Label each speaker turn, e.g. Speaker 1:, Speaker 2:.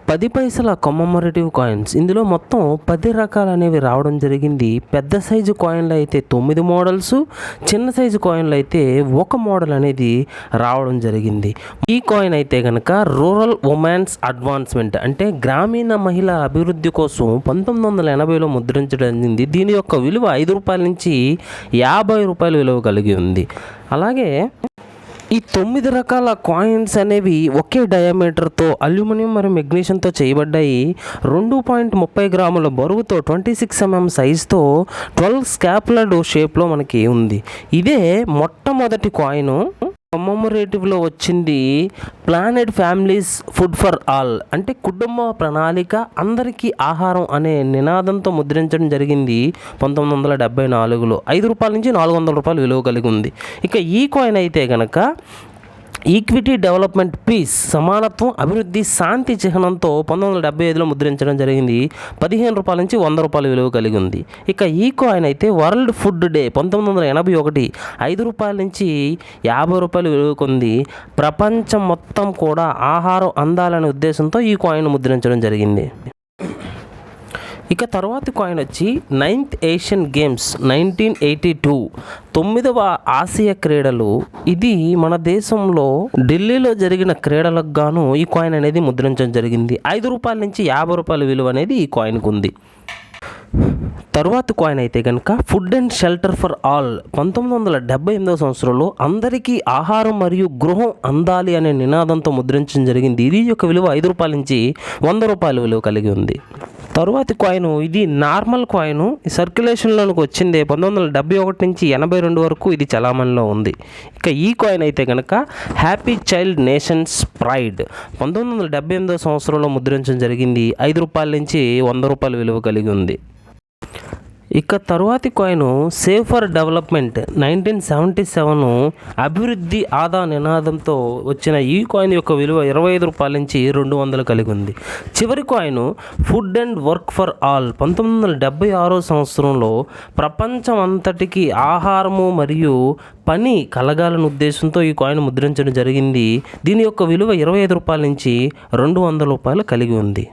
Speaker 1: 10 పైసల commemorative coins. ఇందులో మొత్తం 10 రకాలు అనేవి రావడం జరిగింది. పెద్ద సైజు కాయిన్లు అయితే 9 మోడల్స్, చిన్న సైజు కాయిన్లు అయితే ఒక మోడల్ అనేది రావడం జరిగింది. ఈ కాయిన్ అయితే కనుక రూరల్ ఉమెన్స్ అడ్వాన్స్మెంట్ అంటే గ్రామీణ మహిళ అభివృద్ధి కోసం 1980లో ముద్రించడం జరిగింది. దీని యొక్క విలువ 5 రూపాయల నుంచి 50 రూపాయల విలువ కలిగి ఉంది. అలాగే ఈ 9 రకాల కాయిన్స్ అనేవి ఒకే డయామీటర్తో అల్యూమినియం మరియు మెగ్నీషియంతో చేయబడ్డాయి. 2.30 గ్రాముల బరువుతో 26 mm సైజుతో 12 స్కాపులర్ షేప్లో మనకి ఉంది. ఇదే మొట్టమొదటి కాయిన్. కమమరేటివ్లో వచ్చింది planet families food for all అంటే కుటుంబ ప్రణాళిక అందరికీ ఆహారం అనే నినాదంతో ముద్రించడం జరిగింది 1974లో. 5 రూపాయల నుంచి 400 రూపాయలు విలువ కలిగి ఉంది. ఇక ఈ కాయిన్ అయితే కనుక ఈక్విటీ డెవలప్మెంట్ పీస్ సమానత్వం అభివృద్ధి శాంతి చిహ్నంతో 1975లో ముద్రించడం జరిగింది. 15 రూపాయల నుంచి 100 రూపాయల విలువ కలిగి ఉంది. ఇక ఈ కాయిన్ అయితే వరల్డ్ ఫుడ్ డే 1981 5 రూపాయల నుంచి 50 రూపాయలు విలువ ఉంది. ప్రపంచం మొత్తం కూడా ఆహారం అందాలనే ఉద్దేశంతో ఈ కాయిన్ ముద్రించడం జరిగింది. ఇక తర్వాతి కాయిన్ వచ్చి 9th ఏషియన్ గేమ్స్ 1982 9వ ఆసియా క్రీడలు. ఇది మన దేశంలో ఢిల్లీలో జరిగిన క్రీడలకు గాను ఈ కాయిన్ అనేది ముద్రించడం జరిగింది. 5 రూపాయల నుంచి 50 రూపాయల విలువ అనేది ఈ కాయిన్కి ఉంది. తరువాత కాయిన్ అయితే కనుక food and shelter for all 1978వ సంవత్సరంలో అందరికీ ఆహారం మరియు గృహం అందాలి అనే నినాదంతో ముద్రించడం జరిగింది. ఇది యొక్క విలువ 5 రూపాయల నుంచి 100 రూపాయల విలువ కలిగి ఉంది. తరువాతి కాయిన్ ఇది నార్మల్ కాయిన్. సర్క్యులేషన్లోకి వచ్చింది 1971 నుంచి 82 వరకు ఇది చలామణిలో ఉంది. ఇక ఈ కాయిన్ అయితే కనుక హ్యాపీ చైల్డ్ నేషన్స్ ప్రైడ్ 1978వ సంవత్సరంలో ముద్రించడం జరిగింది. 5 రూపాయల నుంచి 100 రూపాయల విలువ కలిగి ఉంది. ఇక తరువాతి కాయిన్ సేవ్ ఫర్ డెవలప్మెంట్ 1977 అభివృద్ధి ఆదా నినాదంతో వచ్చిన ఈ కాయిన్ యొక్క విలువ 25 రూపాయల నుంచి 200 కలిగి ఉంది. చివరి coin food and work for all 1976 సంవత్సరంలో ప్రపంచం అంతటికి ఆహారము మరియు పని కలగాలనే ఉద్దేశంతో ఈ కాయిన్ ముద్రించడం జరిగింది. దీని యొక్క విలువ 25 రూపాయల నుంచి 200 రూపాయలు కలిగి ఉంది.